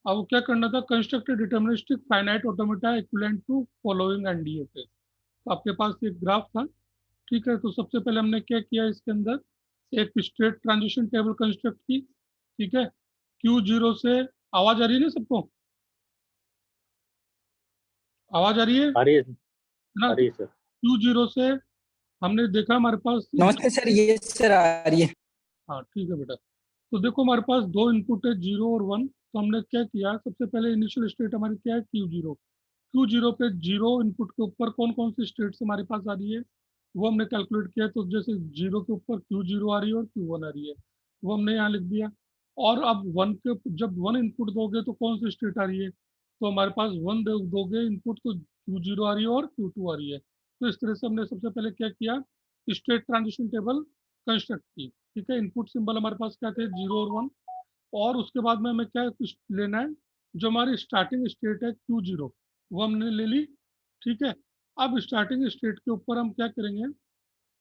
अब क्या करना था, construct deterministic finite automata equivalent to following NDF. तो आपके पास एक ग्राफ था, ठीक है। तो सबसे पहले हमने क्या किया, इसके अंदर एक स्टेट ट्रांजिशन टेबल कंस्ट्रक्ट की, ठीक है। Q0 से, आवाज आ रही है ना सबको, आवाज आ रही है आ रही है। ना? आ तो रही है सर। Q0 से हमने देखा हमारे पास नमस्ते सर, ये सर आ रही है। हाँ ठीक है बेटा। तो देखो हमारे पास दो इनपुट है, 0 और 1। तो हमने क्या किया, सबसे पहले इनिशियल स्टेट हमारी क्या है, Q0। Q0 पे 0 इनपुट के ऊपर कौन कौन सी स्टेट्स हमारे पास आ रही है, वो हमने कैलकुलेट किया। तो जैसे 0 के ऊपर Q0 आ रही है और Q1 आ रही है, वो हमने यहाँ लिख दिया। और अब जब 1 इनपुट दोगे तो कौन सी स्टेट आ रही है, तो हमारे पास 1 दोगे इनपुट तो Q0 आ रही है और Q2 आ रही है। तो इस तरह से हमने सबसे पहले क्या किया, स्टेट ट्रांजिशन टेबल कंस्ट्रक्ट की, ठीक है। इनपुट सिंबल हमारे पास क्या थे, 0 और 1। और उसके बाद में हमें क्या कुछ लेना है, जो हमारी स्टार्टिंग स्टेट है Q0, वो हमने ले ली, ठीक है। अब स्टार्टिंग स्टेट के ऊपर हम क्या करेंगे,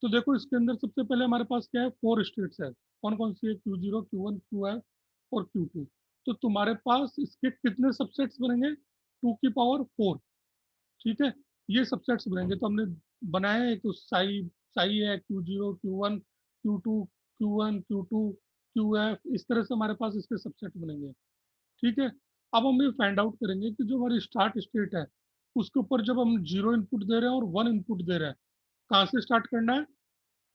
तो देखो इसके अंदर सबसे पहले हमारे पास क्या है, 4 स्टेट्स है। कौन कौन सी है, Q0, Q1, Qf और Q2। तो तुम्हारे पास इसके कितने सबसेट्स बनेंगे, 2 की पावर 4, ठीक है। ये सबसेट्स बनेंगे। तो हमने बनाए हैं, तो साई साई है, Q0, Q1, Q2, Q1, Q2, Qf, इस तरह से हमारे पास इसके सबसेट बनेंगे, ठीक है। अब हम ये फाइंड आउट करेंगे कि जो हमारी स्टार्ट स्टेट है, उसके ऊपर जब हम 0 इनपुट दे रहे हैं और 1 इनपुट दे रहे हैं, कहाँ से स्टार्ट करना है,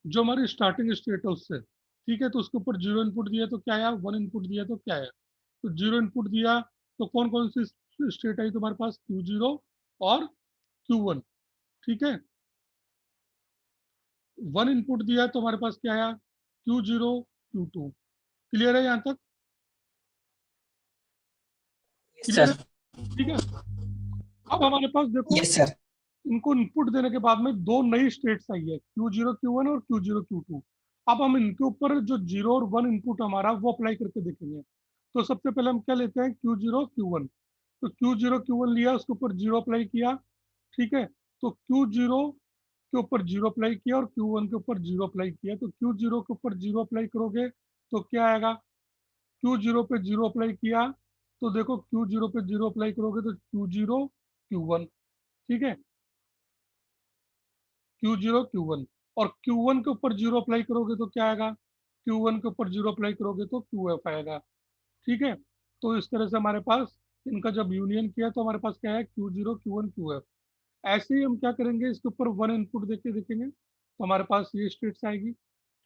जो हमारी स्टार्टिंग स्टेट है उससे, ठीक है। तो उसके ऊपर 0 इनपुट दिया तो क्या आया, 1 इनपुट दिया तो क्या आया। तो 0 इनपुट दिया तो कौन कौन सी स्टेट आई तुम्हारे पास, Q0 और Q1, ठीक है। 1 इनपुट दिया तो हमारे पास क्या आया, Q0, Q2। क्लियर है यहाँ तक, यस क्लियर है, सर। ठीक है। अब हमारे पास देखो, यस सर। इनको इनपुट देने के बाद में दो नई स्टेट्स आई है, Q0, Q1 और Q0, Q2। अब हम इनके ऊपर जो 0 और 1 इनपुट हमारा वो अप्लाई करके देखेंगे। तो सबसे पहले हम क्या लेते हैं, Q0, Q1। तो Q0, Q1 लिया, उसके ऊपर 0 अप्लाई किया, ठीक है। तो Q0 के ऊपर 0 अप्लाई किया और Q1 के ऊपर 0 अप्लाई किया। तो Q0 के ऊपर 0 अप्लाई करोगे तो क्या आएगा, Q0 पे 0 अप्लाई किया, तो देखो Q0 पे 0 अप्लाई करोगे तो Q0, Q1, ठीक है। Q0, Q1। और Q1 के ऊपर 0 अप्लाई करोगे तो क्या आएगा, Q1 के ऊपर 0 अप्लाई करोगे तो QF आएगा, ठीक है। तो इस तरह से हमारे पास इनका जब यूनियन किया तो हमारे पास क्या है, Q0, Q1, QF। ऐसे ही हम क्या करेंगे, इसके ऊपर 1 इनपुट देके देखेंगे तो हमारे पास ये स्टेट्स आएगी,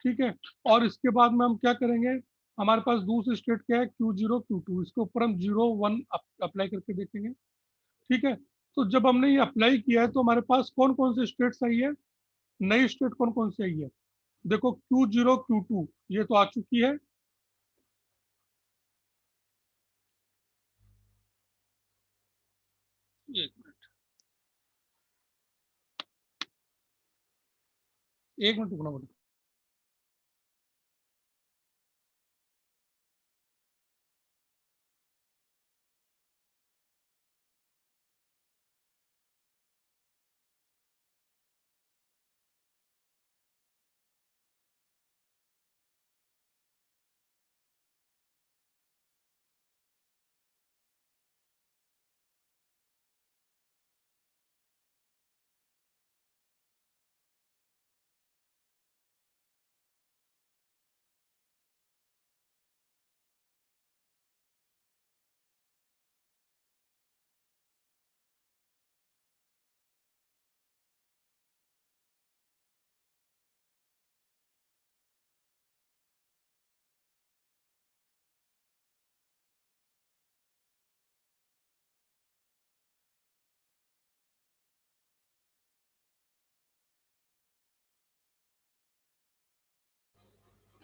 ठीक है। और इसके बाद में हम क्या करेंगे, हमारे पास दूसरी स्टेट क्या है, Q0, Q2। इसके ऊपर हम 0, 1 अप्लाई करके देखेंगे, ठीक है। तो जब हमने ये अप्लाई किया है तो हमारे पास कौन कौन से स्टेट्स आई है, नई स्टेट कौन कौन सी आई है, देखो Q0, Q2 ये तो आ चुकी है, एक मिनट, एक मिनट रुकना पड़ेगा।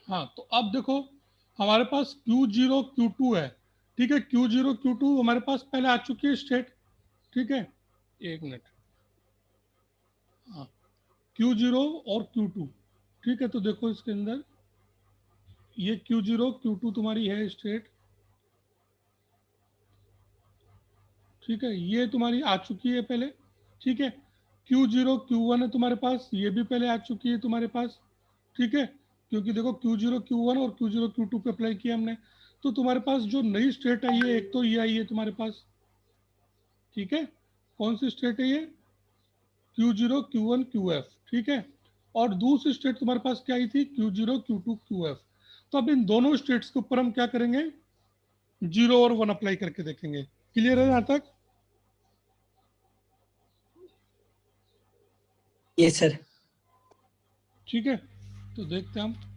हाँ तो अब देखो हमारे पास Q0, Q2 है, ठीक है। Q0, Q2 हमारे पास पहले आ चुकी है स्टेट, ठीक है। एक मिनट, हाँ, Q0 और Q2, ठीक है। तो देखो इसके अंदर ये Q0, Q2 तुम्हारी है स्टेट, ठीक है। ये तुम्हारी आ चुकी है पहले, ठीक है। Q0, Q1 है तुम्हारे पास, ये भी पहले आ चुकी है तुम्हारे पास, ठीक है। क्योंकि देखो Q0, Q1 और Q0, Q2 पे अप्लाई किया हमने। तो तुम्हारे पास जो नई स्टेट आई है, एक तो ये आई है तुम्हारे पास, ठीक है, कौन सी स्टेट है ये, Q0 Q1 QF, ठीक है। और दूसरी स्टेट तुम्हारे पास क्या आई थी, Q0 Q2 QF। तो अब इन दोनों स्टेट्स के ऊपर हम क्या करेंगे, 0 और 1 अप्लाई करके देखेंगे। क्लियर है यहाँ तक? Yes sir. ठीक है, तो देखते हैं हम।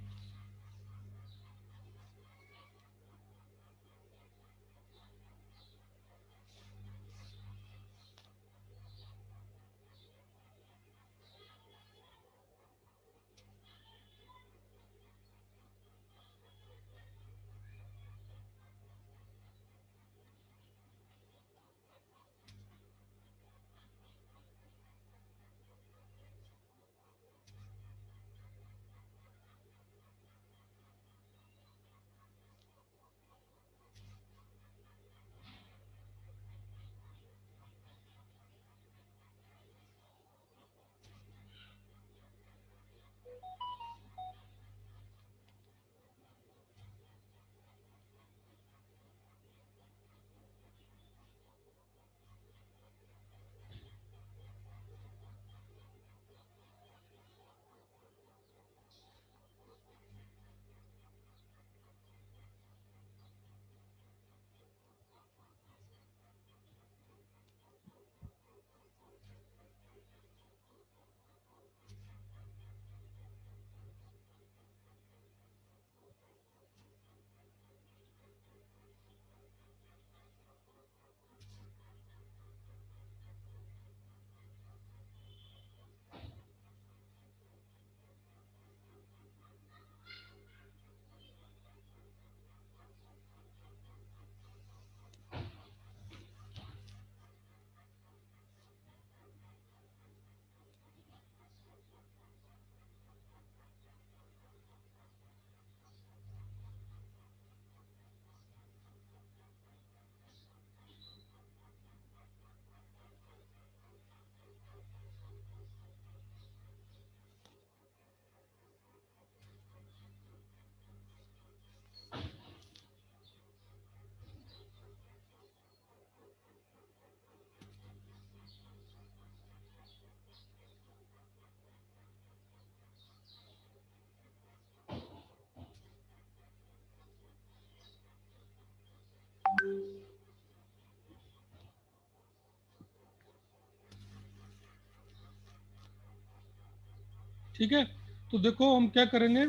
ठीक है, तो देखो हम क्या करेंगे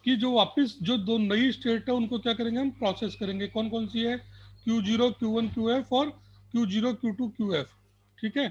कि जो वापस जो दो नई स्टेट है उनको क्या करेंगे, हम प्रोसेस करेंगे। कौन कौन सी है, Q0 Q1 QF और Q0 Q2 QF, ठीक है।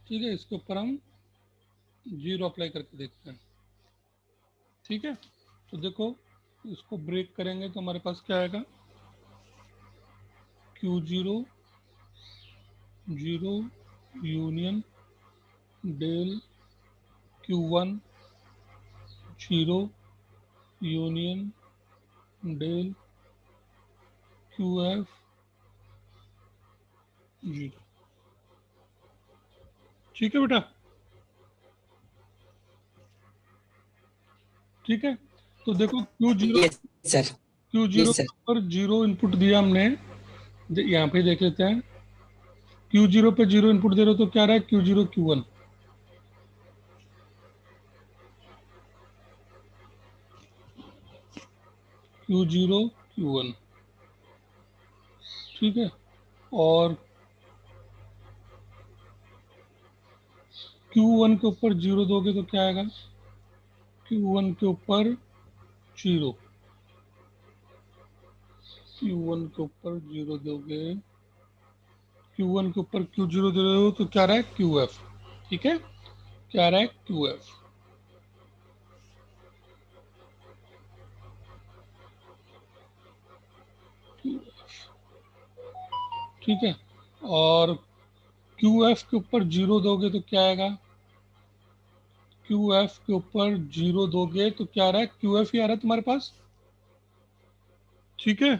ठीक है, इसके ऊपर हम 0 अप्लाई करके देखते हैं। ठीक है, तो देखो इसको ब्रेक करेंगे तो हमारे पास क्या आएगा, Q0 0 union del Q1 0 union del QF 0। ठीक है बेटा, ठीक है। तो देखो yes sir. Q0 yes sir. पर 0 इनपुट दिया हमने, यहाँ पे देख लेते हैं। Q0 पे 0 इनपुट दे रहे हो तो क्या रहा है, Q0 Q1, Q0 Q1, ठीक है। और Q1 के ऊपर 0 दोगे तो क्या आएगा? Q1 के ऊपर 0, Q1 के ऊपर 0 दोगे, Q1 के ऊपर Q0 दे रहे हो तो क्या रहा है? QF। ठीक है, क्या रहा है? QF। ठीक है, और QF के ऊपर 0 दोगे तो क्या आएगा? QF के ऊपर 0 दोगे तो क्या आ रहा है? QF ही आ रहा है तुम्हारे पास। ठीक है,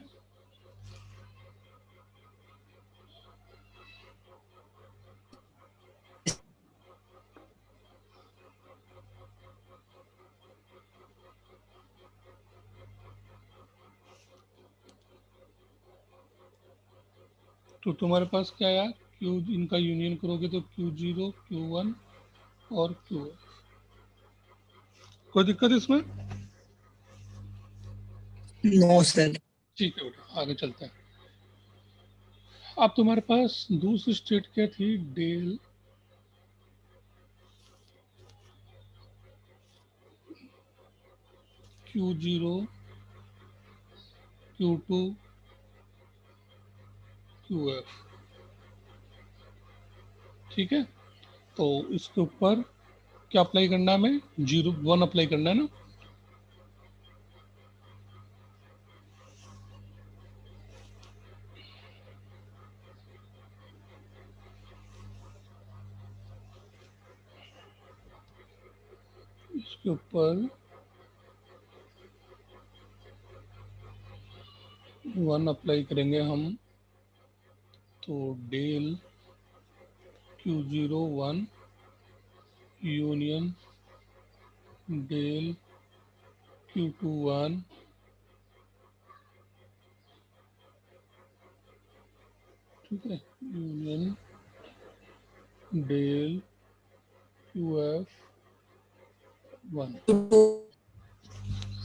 तो तुम्हारे पास क्या आया? Q, इनका यूनियन करोगे तो Q0, Q1 और QF। कोई दिक्कत इसमें? No sir. ठीक है बेटा, आगे चलते हैं। अब तुम्हारे पास दूसरी स्टेट क्या थी? Del Q0, Q2, QF। ठीक है, तो इसके ऊपर क्या अप्लाई करना है? हमें 0, 1 अप्लाई करना है ना। इसके ऊपर 1 अप्लाई करेंगे हम, तो del Q0 1 union del Q2 1, ठीक है, यूनियन डेल QF 1।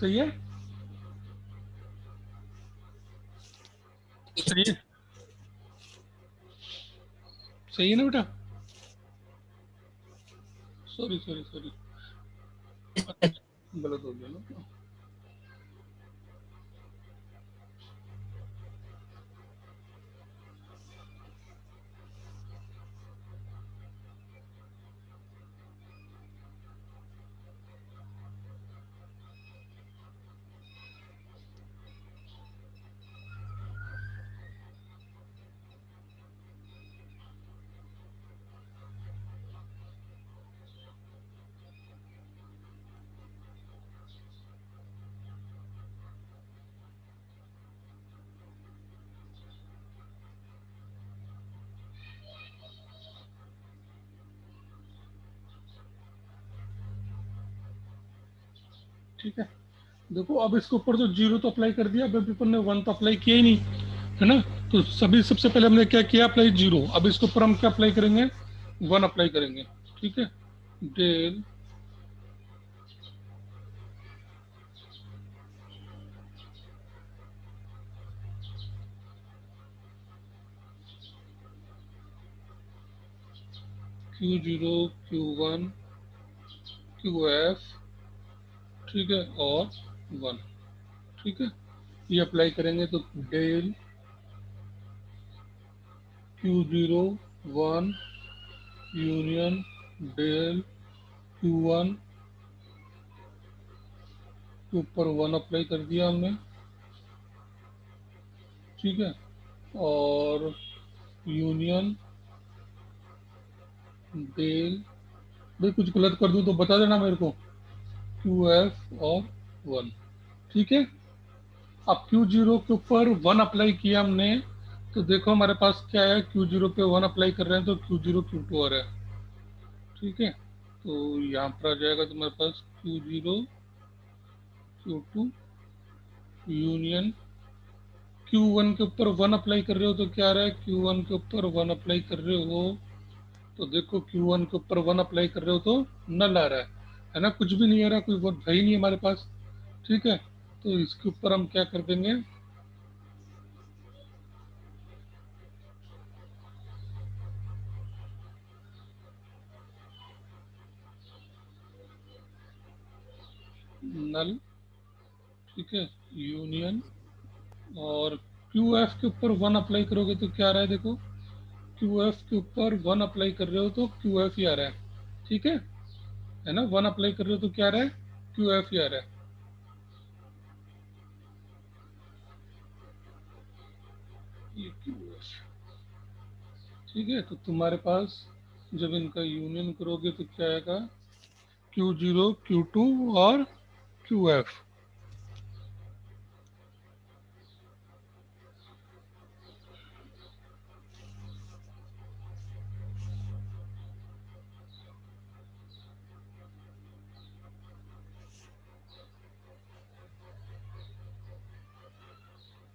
सही है, सही है, सही है ना बेटा? सॉरी सॉरी सॉरी, गलत हो गया ना। ठीक है, देखो अब इसके ऊपर तो 0 तो अप्लाई कर दिया, अब अपन ने 1 तो अप्लाई किया ही नहीं, है ना। तो सभी सबसे पहले हमने क्या किया? अप्लाई 0। अब इसके ऊपर हम क्या अप्लाई करेंगे? 1 अप्लाई करेंगे। ठीक है, डेल Q0, Q1, QF, ठीक है, और 1। ठीक है, ये अप्लाई करेंगे तो del Q0 1 union del Q1 के ऊपर 1 अप्लाई कर दिया हमने। ठीक है, और यूनियन डेल, भाई कुछ गलत कर दूं तो बता देना मेरे को, QF और 1। ठीक है, अब Q0 के ऊपर 1 अप्लाई किया हमने, तो देखो हमारे पास क्या है? Q0 पे 1 अप्लाई कर रहे हैं तो Q0 Q2 आ रहा है। ठीक है, तो यहाँ पर आ जाएगा तुम्हारे पास Q0 Q2 यूनियन Q1 के ऊपर 1 अप्लाई कर रहे हो तो क्या आ रहा है? Q1 के ऊपर 1 अप्लाई कर रहे हो तो देखो Q1 के ऊपर 1 अप्लाई कर रहे हो तो नल आ रहा है ना, कुछ भी नहीं आ रहा, कोई वर्ड है ही नहीं हमारे पास। ठीक है, तो इसके ऊपर हम क्या कर देंगे? नल, ठीक है, यूनियन, और क्यू एफ के ऊपर 1 अप्लाई करोगे तो क्या आ रहा है, देखो क्यू एफ के ऊपर 1 अप्लाई कर रहे हो तो क्यू एफ ही आ रहा है, ठीक है ना। 1 अप्लाई कर रहे हो तो क्या आ रहा है, क्यू एफ ही आ रहा है, ये क्यू एफ, ठीक है। तो तुम्हारे पास जब इनका यूनियन करोगे तो क्या आएगा, Q0 Q2 और QF,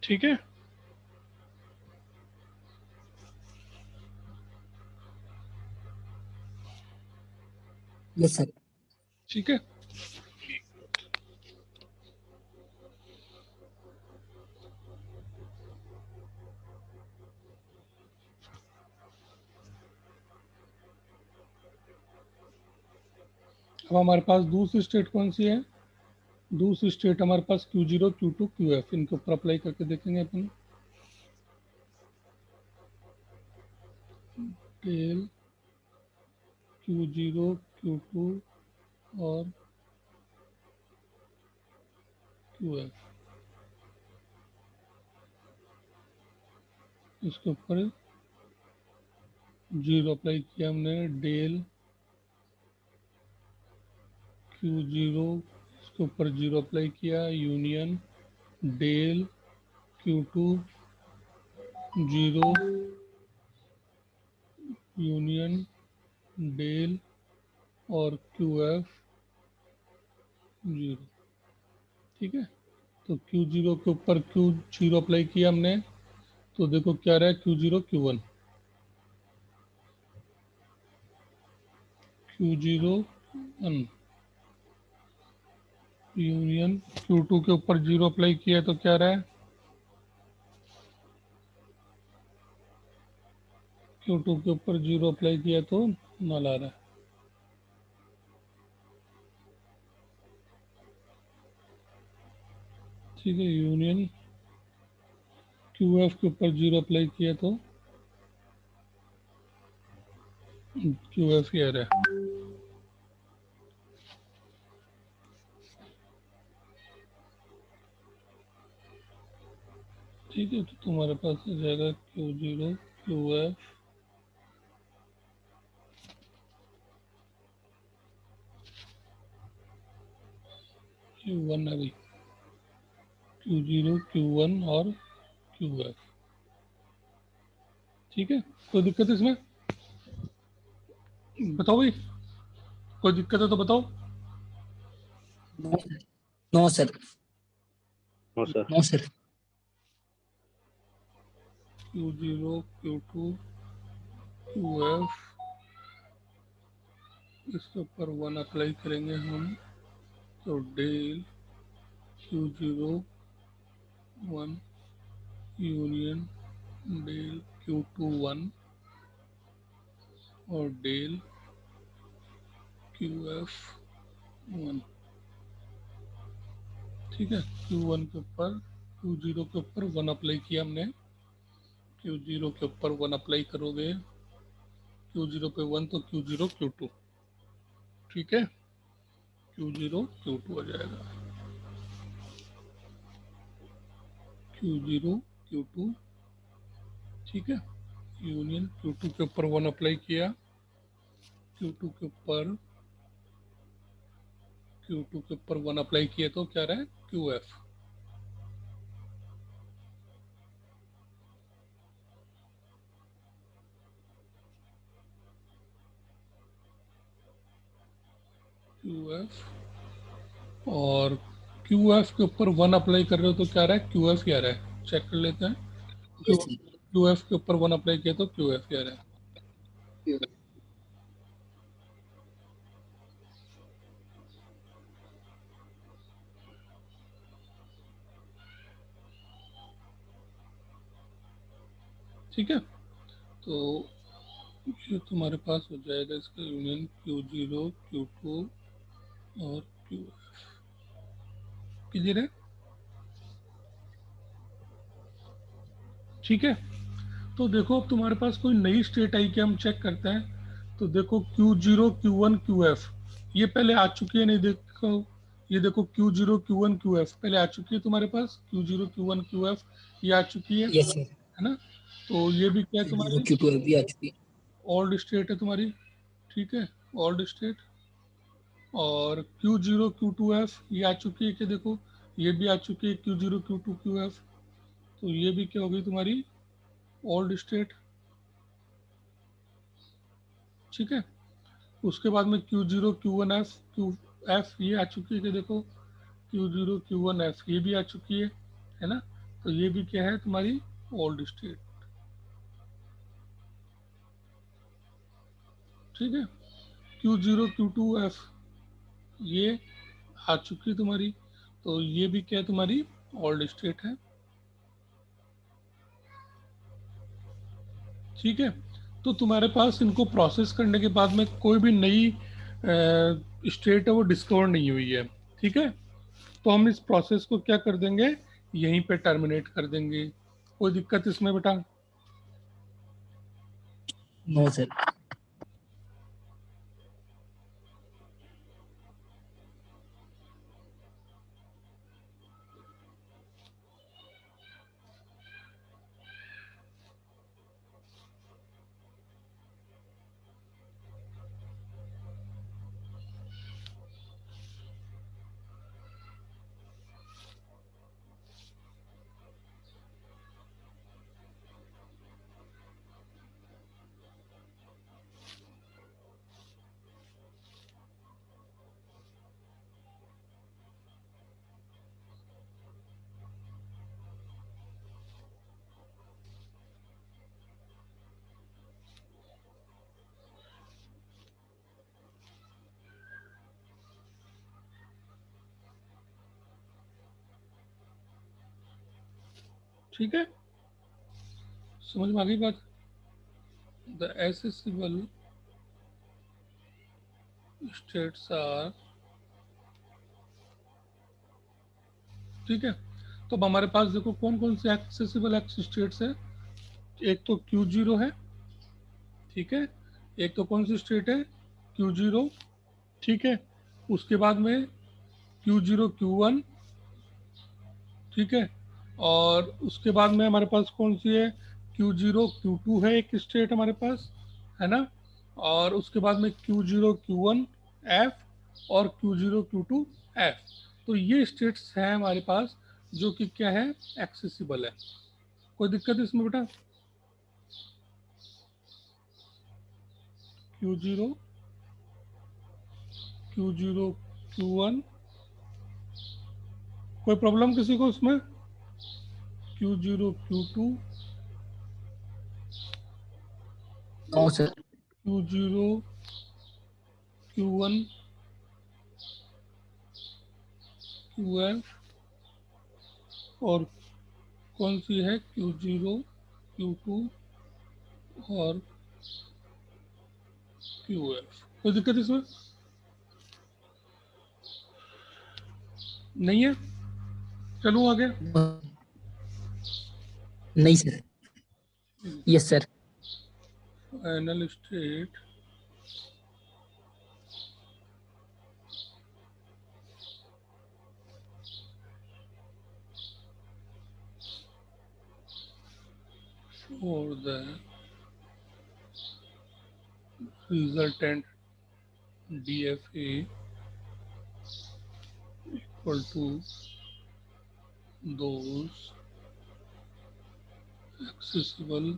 ठीक है। Yes sir. ठीक है, अब हमारे पास दूसरी स्टेट कौन सी है, दूसरी स्टेट हमारे पास Q0 Q2 QF, इनके ऊपर अप्लाई करके देखेंगे अपन। टेल Q0 Q2 और QF, इसके ऊपर 0 अप्लाई किया हमने, डेल Q0, इसके ऊपर 0 अप्लाई किया, union del Q2 0, union del और QF 0, ठीक है। तो Q0 के ऊपर Q0 अप्लाई किया हमने, तो देखो क्या रहा है, Q0 Q1, Q0 1, union Q2 के ऊपर 0 अप्लाई किया तो क्या रहा है, Q2 के ऊपर 0 अप्लाई किया तो नल आ रहा है, ठीक है। यूनियन QF के ऊपर 0 अप्लाई किया तो QF ही आ रहा है, ठीक है। तो तुम्हारे पास आ जाएगा Q0 QF Q1 है भाई, Q0 Q1 और QF, ठीक है। कोई दिक्कत है इसमें, बताओ भाई, कोई दिक्कत है तो बताओ। No sir. No sir. No sir. Q0 Q2 QF, इसके ऊपर 1 अप्लाई करेंगे हम, तो del Q0 1 union del Q2 1 और डेल QF 1, ठीक है। Q1 के ऊपर Q0 के ऊपर 1 अप्लाई किया हमने, Q0 के ऊपर 1 अप्लाई करोगे, Q0 पे 1 तो Q0 Q2, ठीक है, Q0 Q2 आ जाएगा, Q0 Q2, ठीक है। यूनियन Q2 के ऊपर 1 अप्लाई किया, Q2 के ऊपर Q2 के ऊपर 1 अप्लाई किया तो क्या रहा है, QF, QF, और QF के ऊपर 1 अप्लाई कर रहे हो तो क्या रहा है, QF ही आ रहा है, चेक कर लेते हैं। Yes sir. QF के ऊपर 1 अप्लाई किया तो QF ही आ रहा है, ठीक है। तो ये तुम्हारे पास हो जाएगा इसका यूनियन Q0 Q2 और QF, क्लियर है? ठीक है, तो देखो अब तुम्हारे पास कोई नई स्टेट आई क्या, हम चेक करते हैं। तो देखो Q0 Q1 QF ये पहले आ चुकी है, नहीं देखो, ये देखो Q0 Q1 QF पहले आ चुकी है तुम्हारे पास, Q0 Q1 QF ये आ चुकी यस सर। है ना? तो ये भी क्या है जीरो तुम्हारी Q12 भी आ चुकी है। ओल्ड स्टेट है तुम्हारी, ठीक है, ओल्ड स्टेट। और Q0 Q2F ये आ चुकी है कि देखो, ये भी आ चुकी है Q0 Q2 QF, तो ये भी क्या होगी तुम्हारी ओल्ड स्टेट, ठीक है। उसके बाद में Q0 Q1F QF ये आ चुकी है कि देखो, Q0 Q1F ये भी आ चुकी है ना? तो ये भी क्या है तुम्हारी ओल्ड स्टेट, ठीक है। Q0 Q2F ये आ चुकी है तुम्हारी, तो ये भी क्या है तुम्हारी ओल्ड स्टेट है, ठीक है। तो तुम्हारे पास इनको प्रोसेस करने के बाद में कोई भी नई स्टेट है वो डिस्कवर नहीं हुई है, ठीक है। तो हम इस प्रोसेस को क्या कर देंगे, यहीं पे टर्मिनेट कर देंगे। कोई दिक्कत इसमें बेटा? No sir. ठीक है, समझ में आ गई बात? द accessible states आर, ठीक है। तो अब हमारे पास देखो कौन कौन से एक्सेसिबल स्टेट्स है। एक तो Q0 है, ठीक है। एक तो कौन सी स्टेट है, Q0, ठीक है। उसके बाद में Q0 Q1, ठीक है। और उसके बाद में हमारे पास कौन सी है, Q0 Q2 है एक स्टेट हमारे पास, है ना? और उसके बाद में Q0 Q1 F और Q0 Q2 F। तो ये स्टेट्स हैं हमारे पास जो कि क्या है, एक्सेसिबल है। कोई दिक्कत इसमें बेटा? Q0 Q0 Q1, कोई प्रॉब्लम किसी को उसमें? Q0 Q2 no sir. Q0 Q1 QF, और कौन सी है Q0 Q2 और QF। कोई दिक्कत इसमें नहीं है? चलूँ आगे? नहीं sir. Yes sir. Final state for the resultant DFA equal to those accessible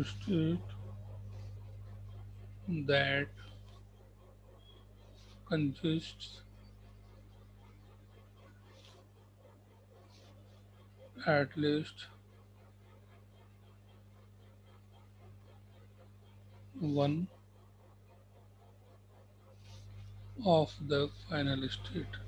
state that consists at least one of the final state।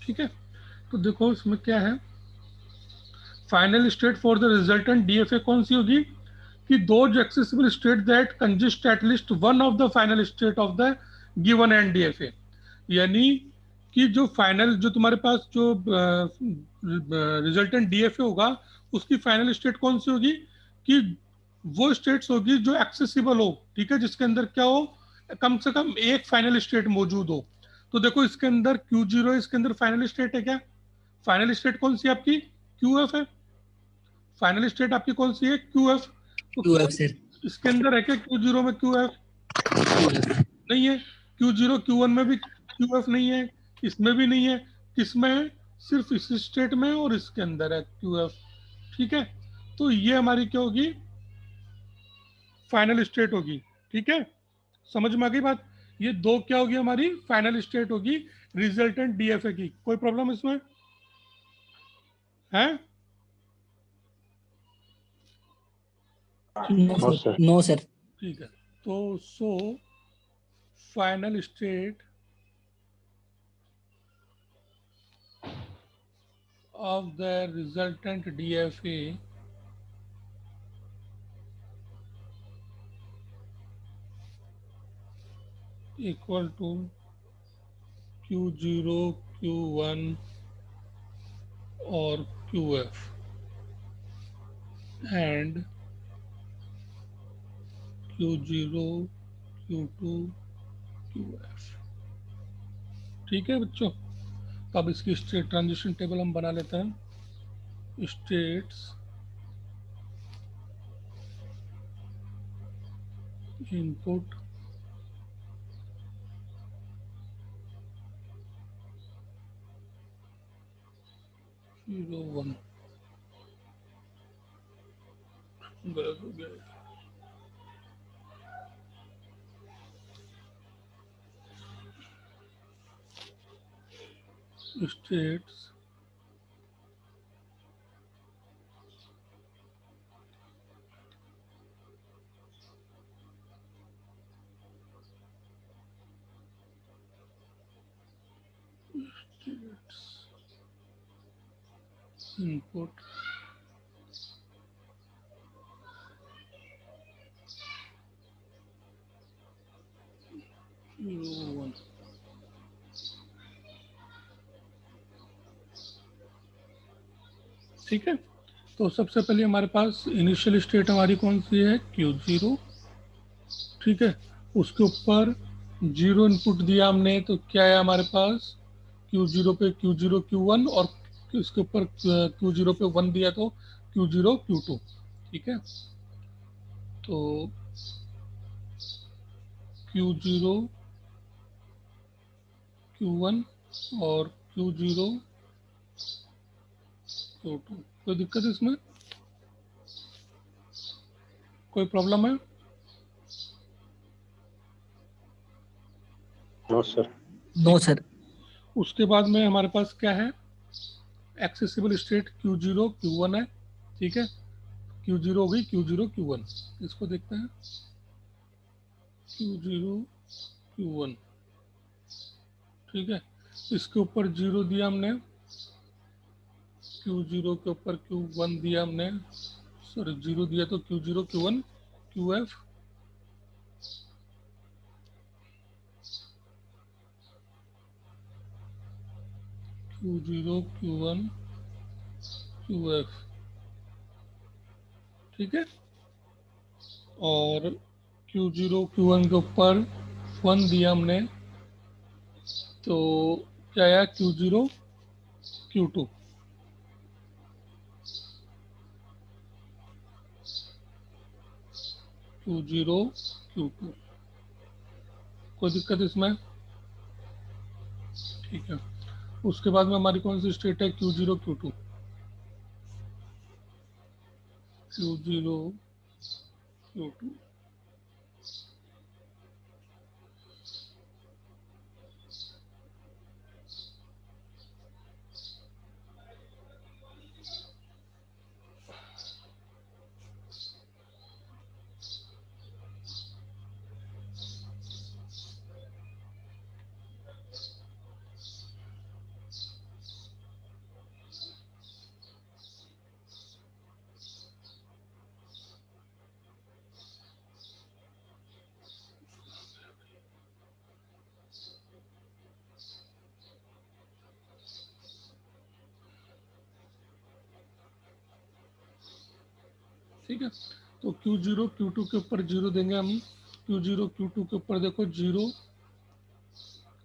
ठीक है, तो देखो इसमें क्या है, final state for the resultant DFA कौन सी होगी कि those accessible state that consist at least one of the final state of the given and DFA, यानी कि जो फाइनल, जो तुम्हारे पास जो रिजल्टेंट डीएफए होगा उसकी फाइनल स्टेट कौन सी होगी कि वो स्टेट्स होगी जो एक्सेसिबल हो, ठीक है, जिसके अंदर क्या हो, कम से कम एक फाइनल स्टेट मौजूद हो। तो देखो इसके अंदर Q0, इसके अंदर फाइनल स्टेट है क्या, फाइनल स्टेट कौन सी आपकी QF है, फाइनल स्टेट आपकी कौन सी है QF। तो क्यू एफ सर। इसके अंदर है क्या Q0 में QF, क्यू एफ। नहीं है। Q0 Q1 में भी QF नहीं है, इसमें भी नहीं है, किसमें है, सिर्फ इस स्टेट में और इसके अंदर है QF। ठीक है, तो ये हमारी क्या होगी, फाइनल स्टेट होगी। ठीक है, समझ में आ गई बात, ये दो क्या होगी हमारी फाइनल स्टेट होगी रिजल्टेंट डीएफए की। कोई प्रॉब्लम इसमें है? No no sir, sir. No sir. ठीक है, तो so final state of the resultant DFA equal to Q0, Q1 और QF and Q0, Q2, QF। ठीक है बच्चों, तो अब इसकी स्टेट ट्रांजिशन टेबल हम बना लेते हैं। स्टेट्स इनपुट 0, 1 गलत हो गया, स्टेट्स इनपुट 0, 1। ठीक है, तो सबसे पहले हमारे पास इनिशियल स्टेट हमारी कौन सी है Q0। ठीक है, उसके ऊपर 0 इनपुट दिया हमने, तो क्या है हमारे पास Q0 पे Q0 Q1 और इसके ऊपर Q0 पे 1 दिया तो Q0 Q2। ठीक है, तो Q0 Q1 और Q0 Q2। कोई दिक्कत है इसमें, कोई प्रॉब्लम है? No sir. No sir. उसके बाद में हमारे पास क्या है, एक्सेसिबल स्टेट Q0 Q1 है। ठीक है, Q0 हो गई Q0 Q1, इसको देखते हैं Q0 Q1। ठीक है, इसके ऊपर 0 दिया हमने, Q0 के ऊपर Q1 दिया हमने, सॉरी 0 दिया तो Q0 Q1 QF। Q0 Q1 QF। ठीक है, और Q0 Q1 के ऊपर 1 दिया हमने, तो क्या आया Q0 Q2। Q0 Q2, कोई दिक्कत इसमें? ठीक है, उसके बाद में हमारी कौन सी स्टेट है Q0 Q2। Q0 Q2, ठीक है। तो Q0 Q2 के ऊपर 0 देंगे हम। Q0 Q2 के ऊपर देखो 0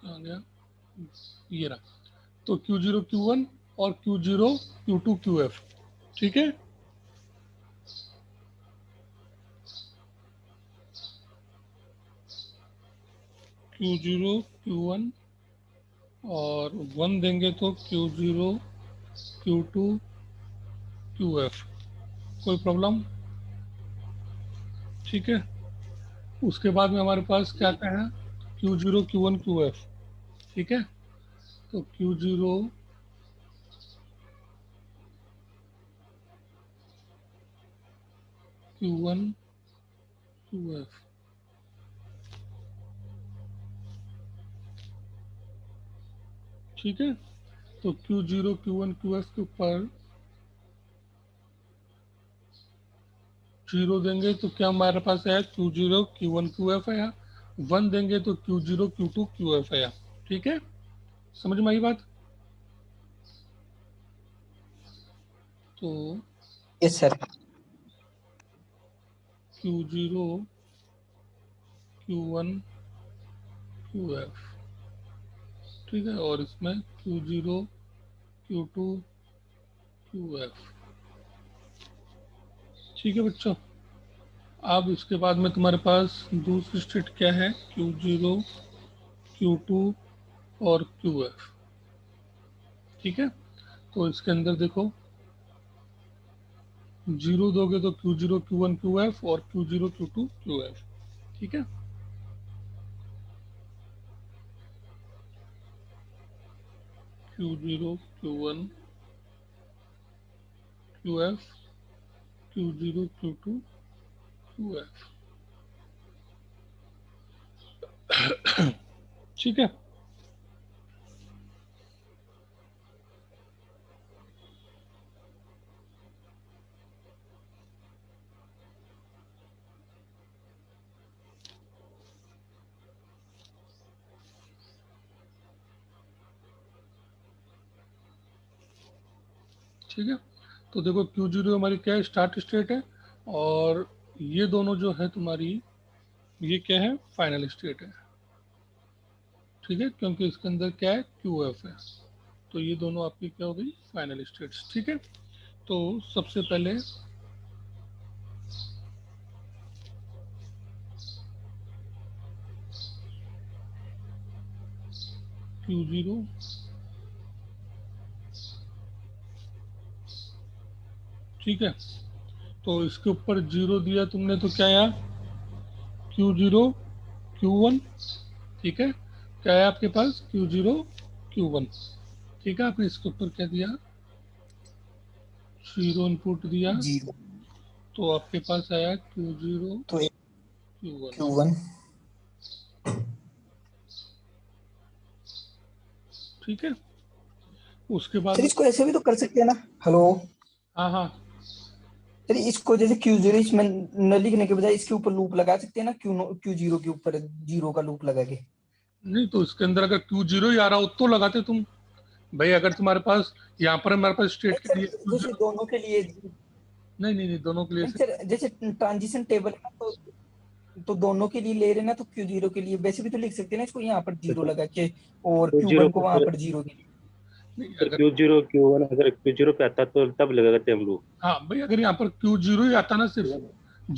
आ गया, ये रहा। तो Q0 Q1 और Q0 Q2 QF, ठीक है। Q0 Q1 और 1 देंगे तो Q0 Q2 QF, कोई प्रॉब्लम? ठीक है। उसके बाद में हमारे पास क्या क्या है, Q0 Q1 QF, ठीक है। तो Q0 Q1 QF, ठीक है। तो Q0 Q1 QF के ऊपर 0 देंगे तो क्या हमारे पास है, Q0 Q1 QF है। 1 देंगे तो Q0 Q2 QF है, ठीक है। समझ में आई बात? तो yes sir. Q0 Q1 QF, ठीक है। और इसमें Q0 Q2 QF, ठीक है बच्चों। अब इसके बाद में तुम्हारे पास दूसरी स्टेट क्या है, Q0 Q2 और QF, ठीक है। तो इसके अंदर देखो 0 दोगे तो Q0 Q1 QF और Q0 Q2 QF, ठीक है। Q0 Q1 QF, Q0 Q2 QF, ठीक है। ठीक है। तो देखो Q0 हमारी क्या है, स्टार्ट स्टेट है। और ये दोनों जो है तुम्हारी, ये क्या है, फाइनल स्टेट है, ठीक है। क्योंकि इसके अंदर क्या है, QF है। तो ये दोनों आपकी क्या हो गई, फाइनल स्टेट्स, ठीक है। तो सबसे पहले Q0, ठीक है। तो इसके ऊपर 0 दिया तुमने तो क्या आया, Q0 Q1, ठीक है। क्या है आपके पास, Q0 Q1, ठीक है। आपने इसके ऊपर क्या दिया, 0 इनपुट दिया, जीरो तो आपके पास आया Q0 तो Q1, Q1। ठीक है। उसके बाद सर में, इसको ऐसे भी तो कर सकते हैं ना। हेलो हाँ हाँ, सर, इसको जैसे Q0 इसमें न लिखने के बजाय इसके ऊपर लूप लगा सकते हैं ना, Q0 के ऊपर जीरो का लूप लगा के। नहीं तो इसके अंदर अगर Q0 ही आ रहा हो तो लगाते तुम। भाई अगर तुम्हारे पास यहाँ पर हमारे पास स्टेट नहीं के सर, लिए जैसे Q0, दोनों के लिए, नहीं नहीं नहीं, दोनों के लिए नहीं से, सर, जैसे ट्रांजिशन टेबल है ना, तो दोनों के लिए ले रहे हैं ना, तो Q0 के लिए वैसे भी तो लिख सकते हैं ना इसको यहाँ पर जीरो लगा के, और Q0 Q1 को वहां पर जीरो के लिए। नहीं पर अगर, Q0 Q1 अगर Q0 पे आता तो तब लगा करते हम लोग। हाँ भाई अगर यहाँ पर Q0 ही आता ना, सिर्फ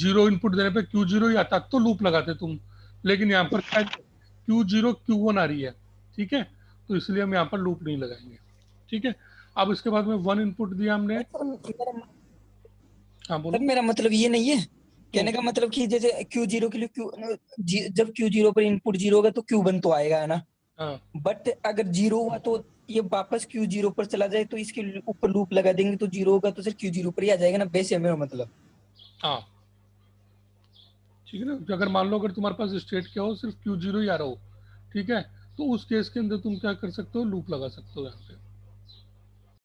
0 इनपुट देने पे Q0 ही आता तो लूप लगाते तुम। लेकिन यहाँ पर क्या, Q0 Q1 आ रही है, ठीक है। तो इसलिए हम यहाँ पर लूप नहीं लगाएंगे, ठीक है। अब इसके बाद में 1 इनपुट दिया हमने, नहीं सर, मेरा हाँ सर बोलो। मेरा मतलब ये नहीं है। तो कहने का मतलब कि जैसे Q0 के लिए जब Q0 पर इनपुट जीरो होगा तो Q1 तो आएगा, है ना। हाँ बट अगर जीरो हुआ तो ये वापस Q0 पर चला जाए, तो इसके ऊपर लूप लगा देंगे तो जीरो होगा तो सिर्फ Q0 पर ही आ जाएगा ना, वैसे है मेरा मतलब। हाँ, ठीक है ना। तो अगर मान लो अगर तुम्हारे पास स्टेट क्या हो, सिर्फ Q0 ही आ रहा हो, ठीक है। तो उस केस के अंदर तुम क्या कर सकते हो, लूप लगा सकते हो यहाँ पे,